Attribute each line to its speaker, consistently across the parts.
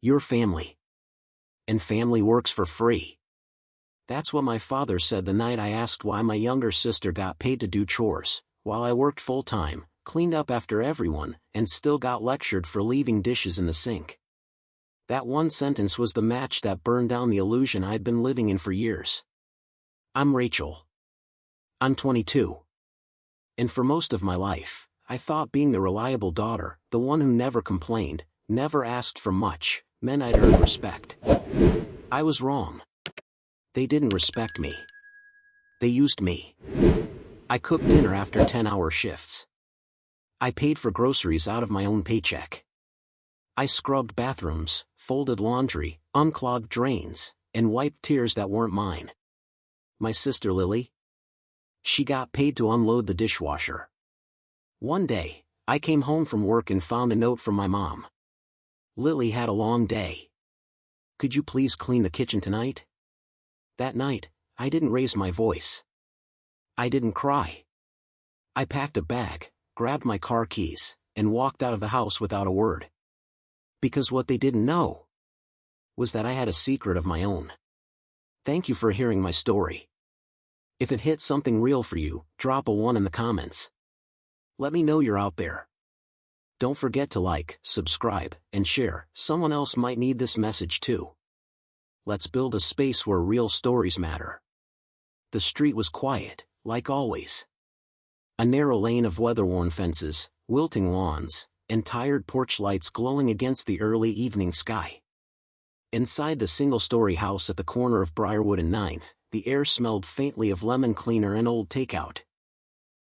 Speaker 1: Your family. And family works for free. That's what my father said the night I asked why my younger sister got paid to do chores, while I worked full-time, cleaned up after everyone, and still got lectured for leaving dishes in the sink. That one sentence was the match that burned down the illusion I'd been living in for years. I'm Rachel. I'm 22. And for most of my life, I thought being the reliable daughter, the one who never complained, never asked for much, meant I'd earn respect. I was wrong. They didn't respect me. They used me. I cooked dinner after 10-hour shifts. I paid for groceries out of my own paycheck. I scrubbed bathrooms, folded laundry, unclogged drains, and wiped tears that weren't mine. My sister Lily? She got paid to unload the dishwasher. One day, I came home from work and found a note from my mom. Lily had a long day. Could you please clean the kitchen tonight? That night, I didn't raise my voice. I didn't cry. I packed a bag, grabbed my car keys, and walked out of the house without a word. Because what they didn't know was that I had a secret of my own. Thank you for hearing my story. If it hit something real for you, drop a 1 in the comments. Let me know you're out there. Don't forget to like, subscribe, and share. Someone else might need this message too. Let's build a space where real stories matter. The street was quiet, like always. A narrow lane of weather-worn fences, wilting lawns, and tired porch lights glowing against the early evening sky. Inside the single-story house at the corner of Briarwood and 9th, the air smelled faintly of lemon cleaner and old takeout.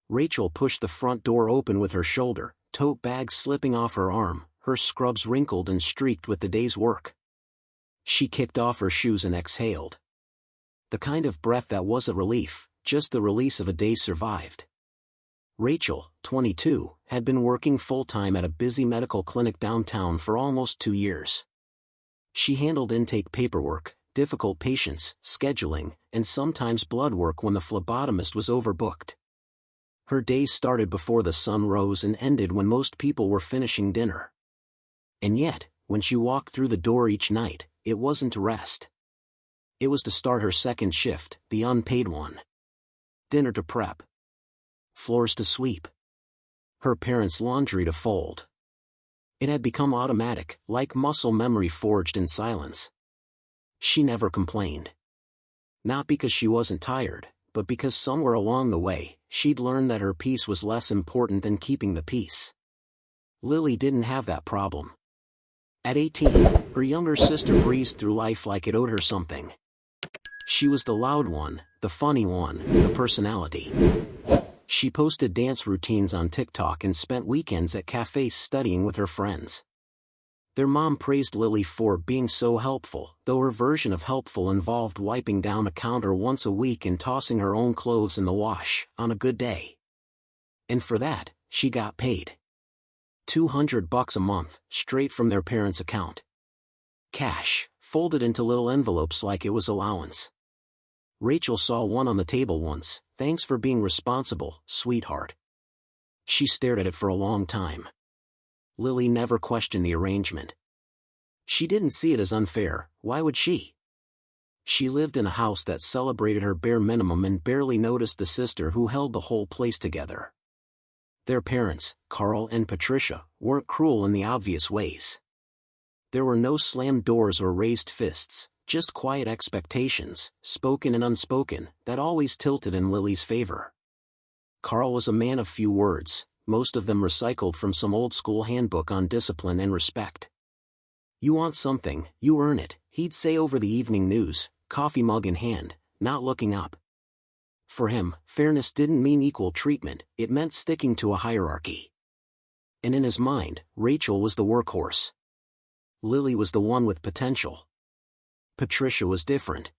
Speaker 1: Rachel pushed the front door open with her shoulder, tote bag slipping off her arm, her scrubs wrinkled and streaked with the day's work. She kicked off her shoes and exhaled. The kind of breath that wasn't relief, just the release of a day survived. Rachel, 22, had been working full-time at a busy medical clinic downtown for almost 2 years. She handled intake paperwork, difficult patients, scheduling, and sometimes blood work when the phlebotomist was overbooked. Her days started before the sun rose and ended when most people were finishing dinner. And yet, when she walked through the door each night, it wasn't to rest. It was to start her second shift, the unpaid one. Dinner to prep. Floors to sweep. Her parents' laundry to fold. It had become automatic, like muscle memory forged in silence. She never complained. Not because she wasn't tired, but because somewhere along the way, she'd learned that her peace was less important than keeping the peace. Lily didn't have that problem. At 18, her younger sister breezed through life like it owed her something. She was the loud one, the funny one, the personality. She posted dance routines on TikTok and spent weekends at cafes studying with her friends. Their mom praised Lily for being so helpful, though her version of helpful involved wiping down a counter once a week and tossing her own clothes in the wash, on a good day. And for that, she got paid. $200 a month, straight from their parents' account. Cash, folded into little envelopes like it was allowance. Rachel saw one on the table once. Thanks for being responsible, sweetheart. She stared at it for a long time. Lily never questioned the arrangement. She didn't see it as unfair, why would she? She lived in a house that celebrated her bare minimum and barely noticed the sister who held the whole place together. Their parents, Carl and Patricia, weren't cruel in the obvious ways. There were no slammed doors or raised fists, just quiet expectations, spoken and unspoken, that always tilted in Lily's favor. Carl was a man of few words, most of them recycled from some old-school handbook on discipline and respect. You want something, you earn it, he'd say over the evening news, coffee mug in hand, not looking up. For him, fairness didn't mean equal treatment, it meant sticking to a hierarchy. And in his mind, Rachel was the workhorse. Lily was the one with potential. Patricia was different.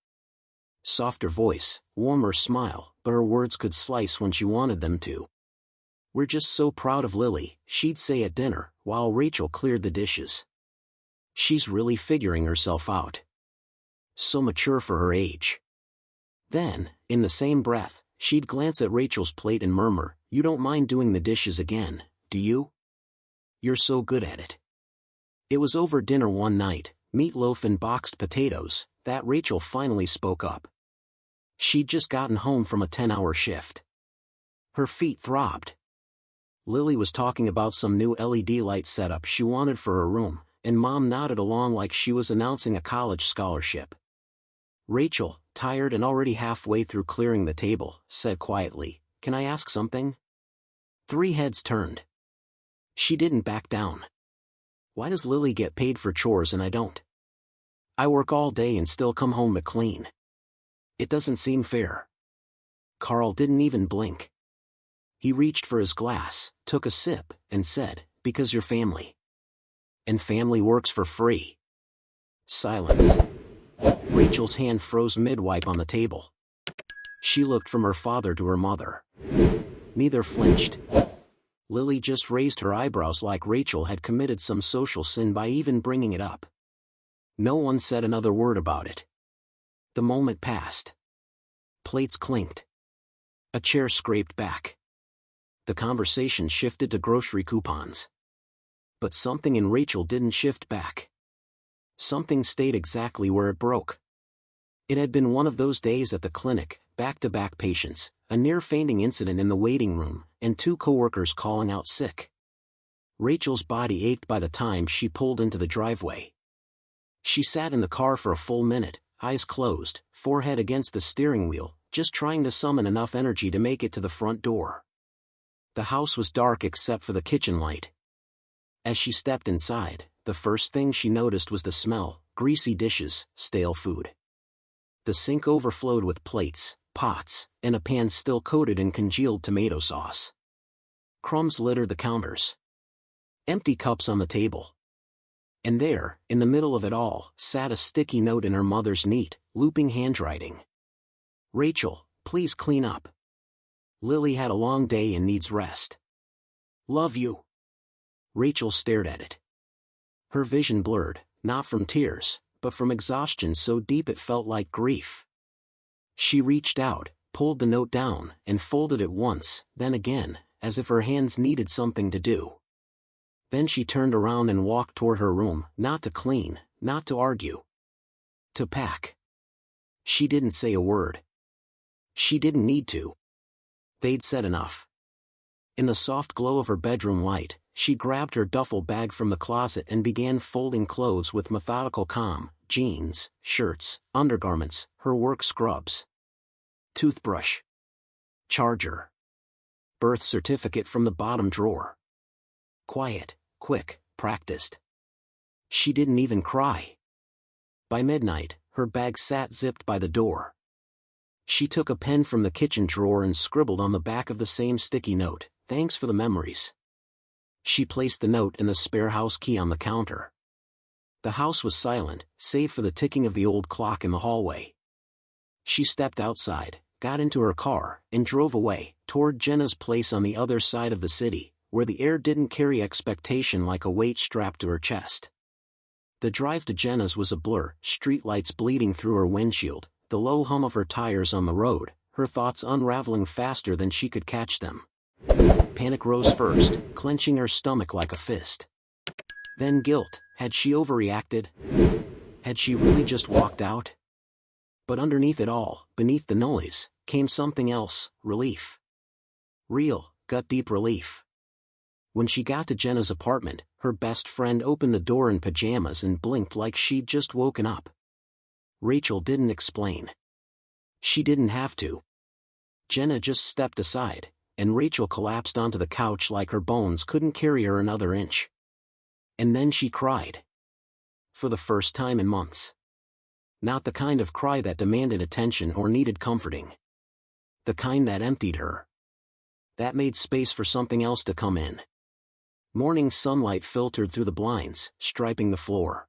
Speaker 1: Softer voice, warmer smile, but her words could slice when she wanted them to. "We're just so proud of Lily," she'd say at dinner, while Rachel cleared the dishes. "She's really figuring herself out. So mature for her age." Then, in the same breath, she'd glance at Rachel's plate and murmur, "You don't mind doing the dishes again, do you? You're so good at it." It was over dinner one night, meatloaf and boxed potatoes, that Rachel finally spoke up. She'd just gotten home from a 10-hour shift. Her feet throbbed. Lily was talking about some new LED light setup she wanted for her room, and Mom nodded along like she was announcing a college scholarship. Rachel, tired and already halfway through clearing the table, said quietly, "Can I ask something?" 3 heads turned. She didn't back down. "Why does Lily get paid for chores and I don't? I work all day and still come home to clean. It doesn't seem fair." Carl didn't even blink. He reached for his glass, took a sip, and said, "Because you're family. And family works for free." Silence. Rachel's hand froze mid-wipe on the table. She looked from her father to her mother. Neither flinched. Lily just raised her eyebrows like Rachel had committed some social sin by even bringing it up. No one said another word about it. The moment passed. Plates clinked. A chair scraped back. The conversation shifted to grocery coupons. But something in Rachel didn't shift back. Something stayed exactly where it broke. It had been one of those days at the clinic, back-to-back patients, a near-fainting incident in the waiting room, and 2 coworkers calling out sick. Rachel's body ached by the time she pulled into the driveway. She sat in the car for a full minute, eyes closed, forehead against the steering wheel, just trying to summon enough energy to make it to the front door. The house was dark except for the kitchen light. As she stepped inside, the first thing she noticed was the smell: greasy dishes, stale food. The sink overflowed with plates, pots, and a pan still coated in congealed tomato sauce. Crumbs littered the counters. Empty cups on the table. And there, in the middle of it all, sat a sticky note in her mother's neat, looping handwriting. "Rachel, please clean up. Lily had a long day and needs rest. Love you." Rachel stared at it. Her vision blurred, not from tears, but from exhaustion so deep it felt like grief. She reached out, pulled the note down, and folded it once, then again, as if her hands needed something to do. Then she turned around and walked toward her room, not to clean, not to argue. To pack. She didn't say a word. She didn't need to. They'd said enough. In the soft glow of her bedroom light, she grabbed her duffel bag from the closet and began folding clothes with methodical calm: jeans, shirts, undergarments, her work scrubs. Toothbrush. Charger. Birth certificate from the bottom drawer. Quiet, quick, practiced. She didn't even cry. By midnight, her bag sat zipped by the door. She took a pen from the kitchen drawer and scribbled on the back of the same sticky note, "Thanks for the memories." She placed the note and the spare house key on the counter. The house was silent, save for the ticking of the old clock in the hallway. She stepped outside, got into her car, and drove away, toward Jenna's place on the other side of the city, where the air didn't carry expectation like a weight strapped to her chest. The drive to Jenna's was a blur, streetlights bleeding through her windshield, the low hum of her tires on the road, her thoughts unraveling faster than she could catch them. Panic rose first, clenching her stomach like a fist. Then guilt. Had she overreacted? Had she really just walked out? But underneath it all, beneath the noise, came something else: relief. Real, gut-deep relief. When she got to Jenna's apartment, her best friend opened the door in pajamas and blinked like she'd just woken up. Rachel didn't explain. She didn't have to. Jenna just stepped aside, and Rachel collapsed onto the couch like her bones couldn't carry her another inch. And then she cried. For the first time in months. Not the kind of cry that demanded attention or needed comforting. The kind that emptied her. That made space for something else to come in. Morning sunlight filtered through the blinds, striping the floor.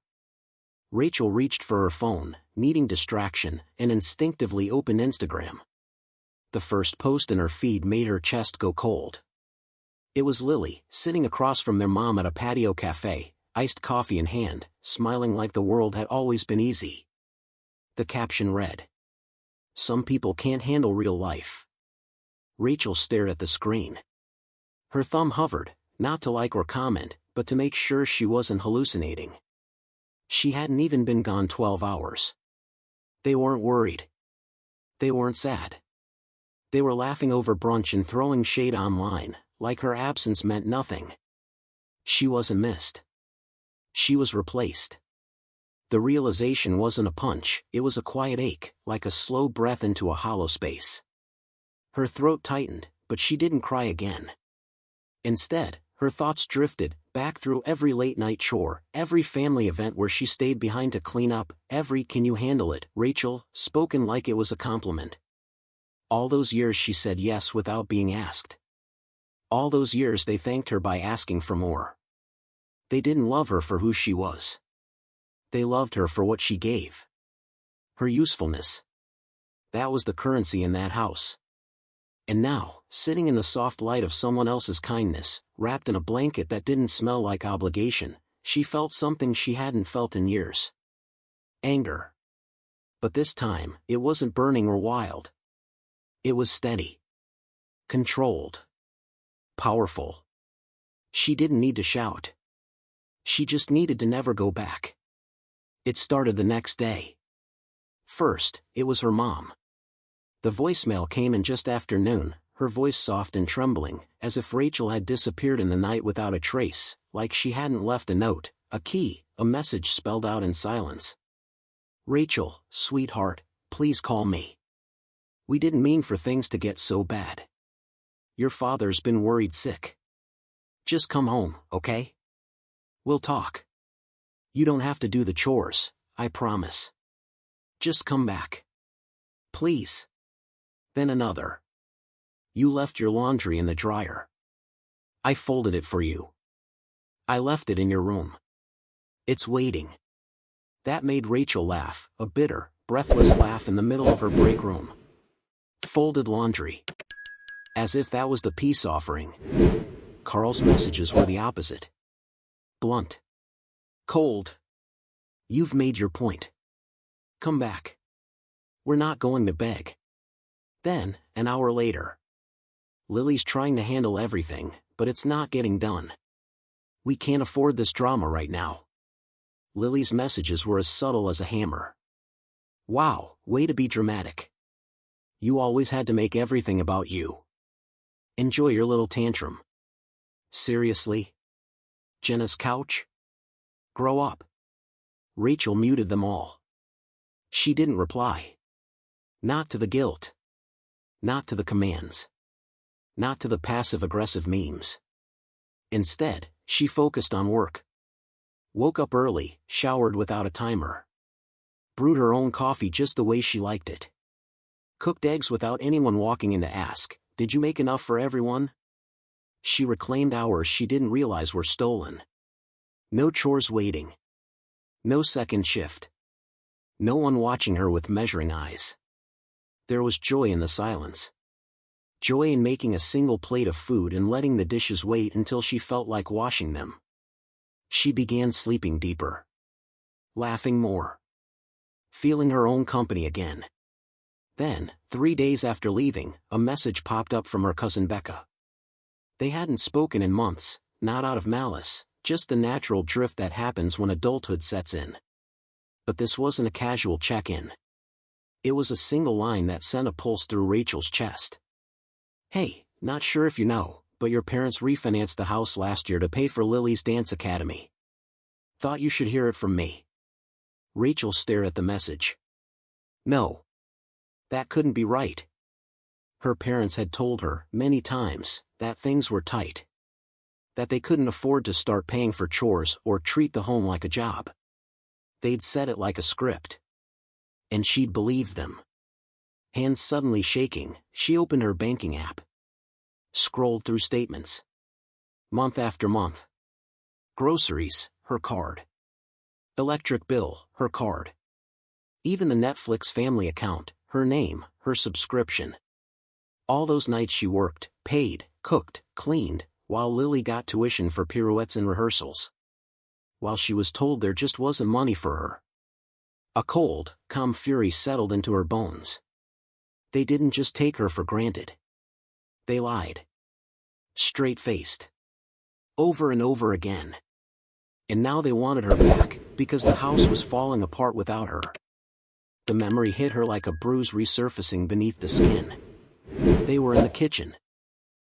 Speaker 1: Rachel reached for her phone, needing distraction, and instinctively opened Instagram. The first post in her feed made her chest go cold. It was Lily, sitting across from their mom at a patio cafe, iced coffee in hand, smiling like the world had always been easy. The caption read, "Some people can't handle real life." Rachel stared at the screen. Her thumb hovered, not to like or comment, but to make sure she wasn't hallucinating. She hadn't even been gone 12 hours. They weren't worried. They weren't sad. They were laughing over brunch and throwing shade online, like her absence meant nothing. She wasn't missed. She was replaced. The realization wasn't a punch, it was a quiet ache, like a slow breath into a hollow space. Her throat tightened, but she didn't cry again. Instead, her thoughts drifted back through every late-night chore, every family event where she stayed behind to clean up, every "can you handle it, Rachel," spoken like it was a compliment. All those years she said yes without being asked. All those years they thanked her by asking for more. They didn't love her for who she was. They loved her for what she gave. Her usefulness. That was the currency in that house. And now, sitting in the soft light of someone else's kindness, wrapped in a blanket that didn't smell like obligation, she felt something she hadn't felt in years. Anger. But this time, it wasn't burning or wild. It was steady. Controlled. Powerful. She didn't need to shout. She just needed to never go back. It started the next day. First, it was her mom. The voicemail came in just after noon, her voice soft and trembling, as if Rachel had disappeared in the night without a trace, like she hadn't left a note, a key, a message spelled out in silence. "Rachel, sweetheart, please call me. We didn't mean for things to get so bad. Your father's been worried sick. Just come home, okay? We'll talk. You don't have to do the chores, I promise. Just come back. Please." Then another. "You left your laundry in the dryer. I folded it for you. I left it in your room. It's waiting." That made Rachel laugh, a bitter, breathless laugh in the middle of her break room. Folded laundry. As if that was the peace offering. Carl's messages were the opposite. Blunt. Cold. "You've made your point. Come back. We're not going to beg." Then, an hour later. "Lily's trying to handle everything, but it's not getting done. We can't afford this drama right now." Lily's messages were as subtle as a hammer. "Wow, way to be dramatic. You always had to make everything about you. Enjoy your little tantrum. Seriously? Jenna's couch? Grow up." Rachel muted them all. She didn't reply. Not to the guilt. Not to the commands. Not to the passive-aggressive memes. Instead, she focused on work. Woke up early, showered without a timer. Brewed her own coffee just the way she liked it. Cooked eggs without anyone walking in to ask, "Did you make enough for everyone?" She reclaimed hours she didn't realize were stolen. No chores waiting. No second shift. No one watching her with measuring eyes. There was joy in the silence. Joy in making a single plate of food and letting the dishes wait until she felt like washing them. She began sleeping deeper. Laughing more. Feeling her own company again. Then, 3 days after leaving, a message popped up from her cousin Becca. They hadn't spoken in months, not out of malice, just the natural drift that happens when adulthood sets in. But this wasn't a casual check-in. It was a single line that sent a pulse through Rachel's chest. "Hey, not sure if you know, but your parents refinanced the house last year to pay for Lily's dance academy. Thought you should hear it from me." Rachel stared at the message. No. That couldn't be right. Her parents had told her, many times, that things were tight. That they couldn't afford to start paying for chores or treat the home like a job. They'd said it like a script. And she'd believed them. Hands suddenly shaking, she opened her banking app. Scrolled through statements. Month after month. Groceries, her card. Electric bill, her card. Even the Netflix family account, her name, her subscription. All those nights she worked, paid, cooked, cleaned, while Lily got tuition for pirouettes and rehearsals. While she was told there just wasn't money for her. A cold, calm fury settled into her bones. They didn't just take her for granted. They lied. Straight-faced. Over and over again. And now they wanted her back, because the house was falling apart without her. The memory hit her like a bruise resurfacing beneath the skin. They were in the kitchen.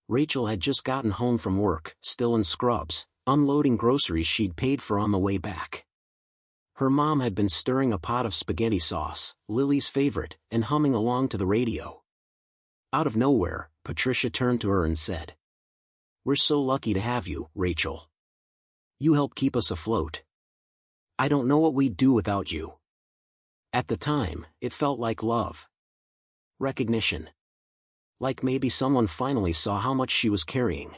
Speaker 1: Rachel had just gotten home from work, still in scrubs, unloading groceries she'd paid for on the way back. Her mom had been stirring a pot of spaghetti sauce, Lily's favorite, and humming along to the radio. Out of nowhere, Patricia turned to her and said, "We're so lucky to have you, Rachel. You help keep us afloat. I don't know what we'd do without you." At the time, it felt like love. Recognition. Like maybe someone finally saw how much she was carrying.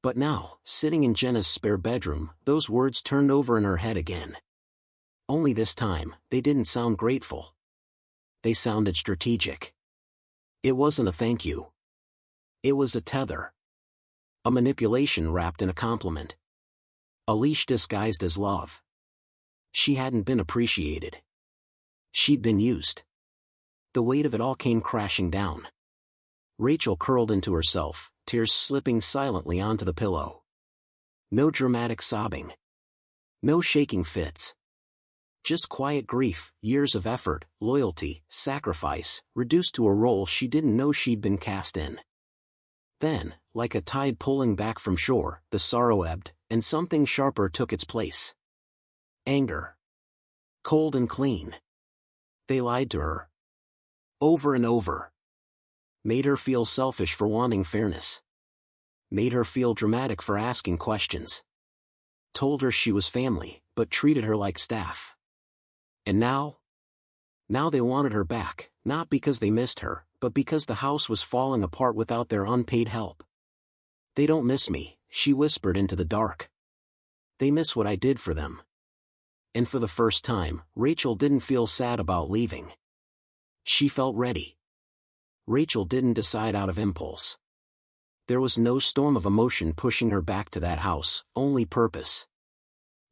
Speaker 1: But now, sitting in Jenna's spare bedroom, those words turned over in her head again. Only this time, they didn't sound grateful. They sounded strategic. It wasn't a thank you. It was a tether. A manipulation wrapped in a compliment. A leash disguised as love. She hadn't been appreciated. She'd been used. The weight of it all came crashing down. Rachel curled into herself, tears slipping silently onto the pillow. No dramatic sobbing. No shaking fits. Just quiet grief, years of effort, loyalty, sacrifice, reduced to a role she didn't know she'd been cast in. Then, like a tide pulling back from shore, the sorrow ebbed, and something sharper took its place. Anger. Cold and clean. They lied to her. Over and over. Made her feel selfish for wanting fairness. Made her feel dramatic for asking questions. Told her she was family, but treated her like staff. And now? Now they wanted her back, not because they missed her, but because the house was falling apart without their unpaid help. "They don't miss me," she whispered into the dark. "They miss what I did for them." And for the first time, Rachel didn't feel sad about leaving. She felt ready. Rachel didn't decide out of impulse. There was no storm of emotion pushing her back to that house, only purpose.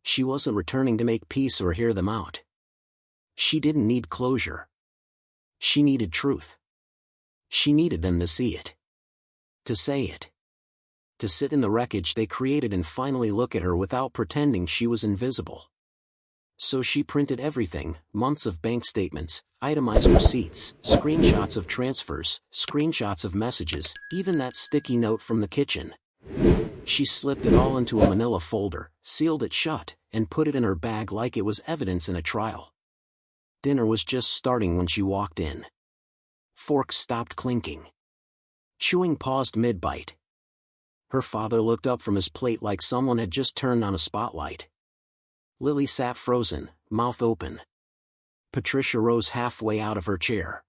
Speaker 1: She wasn't returning to make peace or hear them out. She didn't need closure. She needed truth. She needed them to see it. To say it. To sit in the wreckage they created and finally look at her without pretending she was invisible. So she printed everything, months of bank statements, itemized receipts, screenshots of transfers, screenshots of messages, even that sticky note from the kitchen. She slipped it all into a manila folder, sealed it shut, and put it in her bag like it was evidence in a trial. Dinner was just starting when she walked in. Forks stopped clinking. Chewing paused mid-bite. Her father looked up from his plate like someone had just turned on a spotlight. Lily sat frozen, mouth open. Patricia rose halfway out of her chair.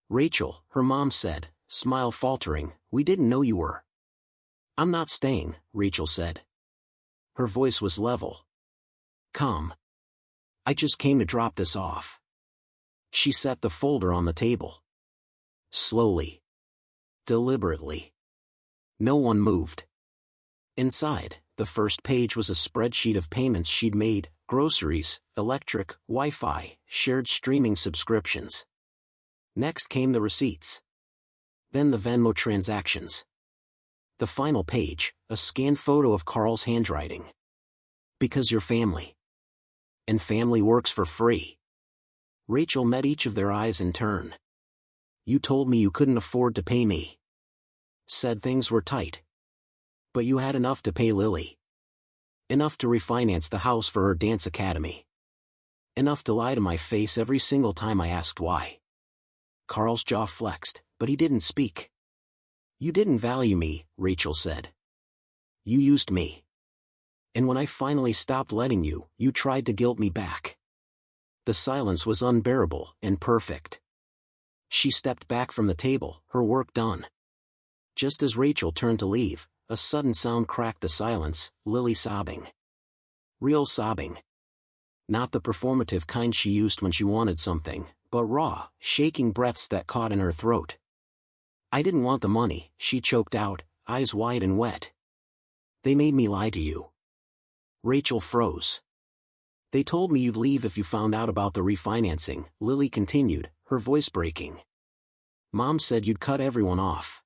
Speaker 1: "Rachel," her mom said, smile faltering, "we didn't know you were." "I'm not staying," Rachel said. Her voice was level. Calm. "I just came to drop this off." She set the folder on the table. Slowly. Deliberately. No one moved. Inside, the first page was a spreadsheet of payments she'd made, groceries, electric, Wi-Fi, shared streaming subscriptions. Next came the receipts. Then the Venmo transactions. The final page, a scanned photo of Carl's handwriting. "Because you're family. And family works for free." Rachel met each of their eyes in turn. "You told me you couldn't afford to pay me. Said things were tight. But you had enough to pay Lily. Enough to refinance the house for her dance academy. Enough to lie to my face every single time I asked why." Carl's jaw flexed, but he didn't speak. "You didn't value me," Rachel said. "You used me. And when I finally stopped letting you, you tried to guilt me back." The silence was unbearable and perfect. She stepped back from the table, her work done. Just as Rachel turned to leave, a sudden sound cracked the silence, Lily sobbing. Real sobbing. Not the performative kind she used when she wanted something, but raw, shaking breaths that caught in her throat. "I didn't want the money," she choked out, eyes wide and wet. "They made me lie to you." Rachel froze. "They told me you'd leave if you found out about the refinancing," Lily continued, her voice breaking. "Mom said you'd cut everyone off.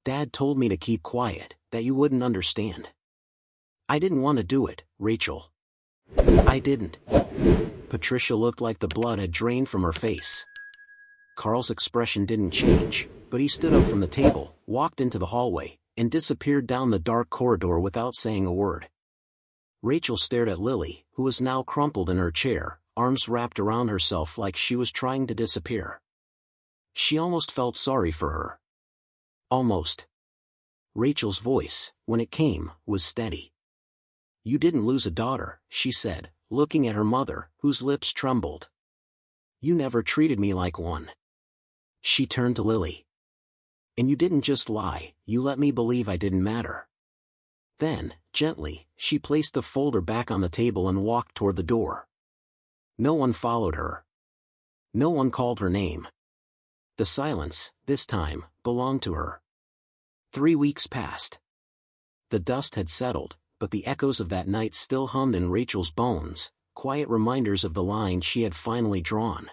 Speaker 1: Dad told me to keep quiet, that you wouldn't understand. I didn't want to do it, Rachel. I didn't. Patricia looked like the blood had drained from her face. Carl's expression didn't change, but he stood up from the table, walked into the hallway, and disappeared down the dark corridor without saying a word. Rachel stared at Lily, who was now crumpled in her chair, arms wrapped around herself like she was trying to disappear. She almost felt sorry for her. Almost. Rachel's voice, when it came, was steady. "You didn't lose a daughter," she said, looking at her mother, whose lips trembled. "You never treated me like one." She turned to Lily. "And you didn't just lie, you let me believe I didn't matter." Then, gently, she placed the folder back on the table and walked toward the door. No one followed her. No one called her name. The silence, this time, belonged to her. 3 weeks passed. The dust had settled, but the echoes of that night still hummed in Rachel's bones, quiet reminders of the line she had finally drawn.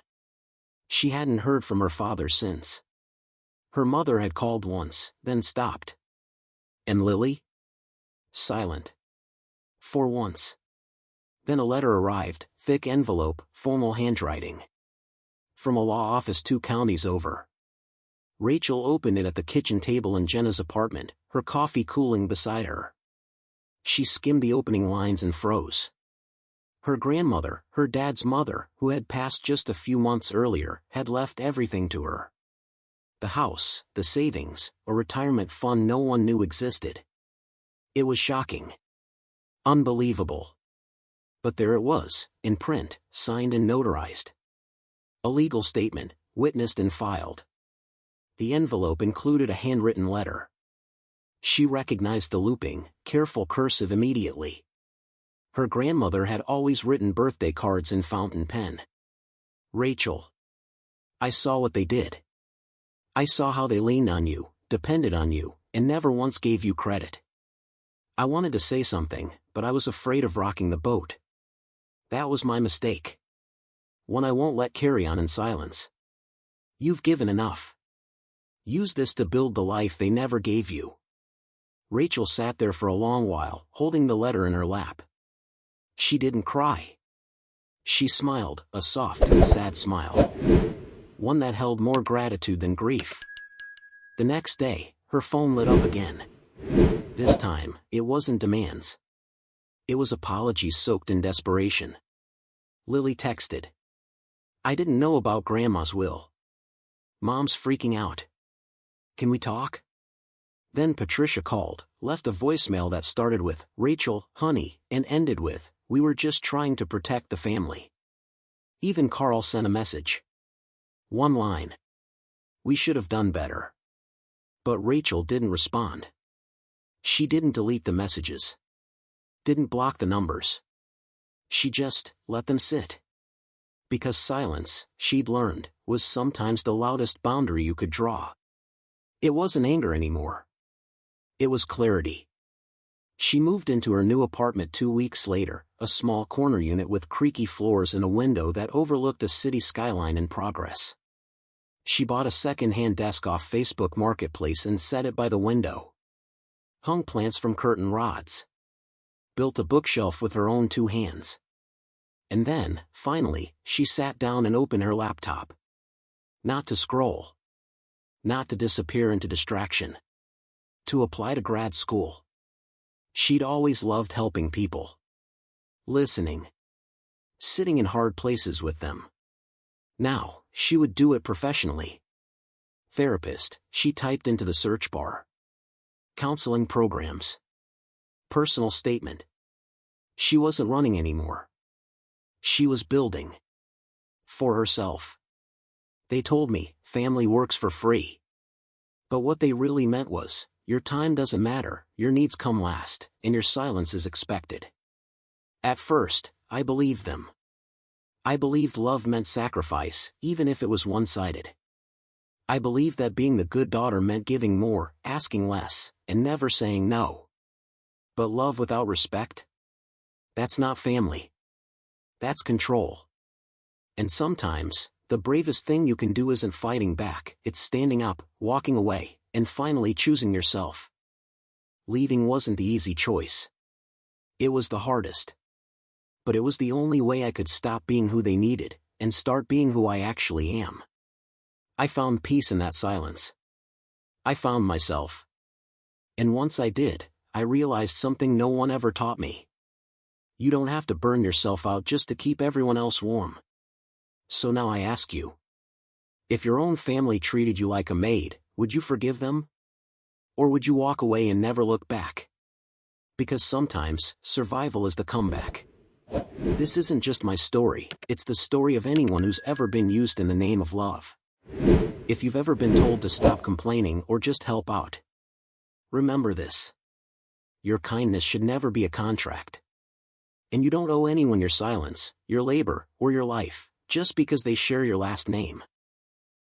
Speaker 1: She hadn't heard from her father since. Her mother had called once, then stopped. And Lily? Silent. For once. Then a letter arrived, thick envelope, formal handwriting. From a law office 2 counties over. Rachel opened it at the kitchen table in Jenna's apartment, her coffee cooling beside her. She skimmed the opening lines and froze. Her grandmother, her dad's mother, who had passed just a few months earlier, had left everything to her. The house, the savings, a retirement fund no one knew existed. It was shocking. Unbelievable. But there it was, in print, signed and notarized. A legal statement, witnessed and filed. The envelope included a handwritten letter. She recognized the looping, careful cursive immediately. Her grandmother had always written birthday cards in fountain pen. "Rachel. I saw what they did. I saw how they leaned on you, depended on you, and never once gave you credit. I wanted to say something, but I was afraid of rocking the boat. That was my mistake. One I won't let carry on in silence. You've given enough. Use this to build the life they never gave you." Rachel sat there for a long while, holding the letter in her lap. She didn't cry. She smiled, a soft, sad smile. One that held more gratitude than grief. The next day, her phone lit up again. This time, it wasn't demands. It was apologies soaked in desperation. Lily texted. "I didn't know about Grandma's will. Mom's freaking out. Can we talk?" Then Patricia called, left a voicemail that started with, "Rachel, honey," and ended with, "We were just trying to protect the family." Even Carl sent a message. One line. "We should have done better." But Rachel didn't respond. She didn't delete the messages. Didn't block the numbers. She just let them sit. Because silence, she'd learned, was sometimes the loudest boundary you could draw. It wasn't anger anymore. It was clarity. She moved into her new apartment 2 weeks later, a small corner unit with creaky floors and a window that overlooked a city skyline in progress. She bought a second-hand desk off Facebook Marketplace and set it by the window. Hung plants from curtain rods. Built a bookshelf with her own 2 hands. And then, finally, she sat down and opened her laptop. Not to scroll. Not to disappear into distraction. To apply to grad school. She'd always loved helping people. Listening. Sitting in hard places with them. Now, she would do it professionally. Therapist, she typed into the search bar. Counseling programs. Personal statement. She wasn't running anymore. She was building. For herself. They told me, family works for free. But what they really meant was, your time doesn't matter, your needs come last, and your silence is expected. At first, I believed them. I believed love meant sacrifice, even if it was one-sided. I believed that being the good daughter meant giving more, asking less, and never saying no. But love without respect? That's not family. That's control. And sometimes, the bravest thing you can do isn't fighting back, it's standing up, walking away, and finally choosing yourself. Leaving wasn't the easy choice. It was the hardest. But it was the only way I could stop being who they needed, and start being who I actually am. I found peace in that silence. I found myself. And once I did, I realized something no one ever taught me. You don't have to burn yourself out just to keep everyone else warm. So now I ask you. If your own family treated you like a maid, would you forgive them? Or would you walk away and never look back? Because sometimes, survival is the comeback. This isn't just my story, it's the story of anyone who's ever been used in the name of love. If you've ever been told to stop complaining or just help out, remember this. Your kindness should never be a contract. And you don't owe anyone your silence, your labor, or your life, just because they share your last name.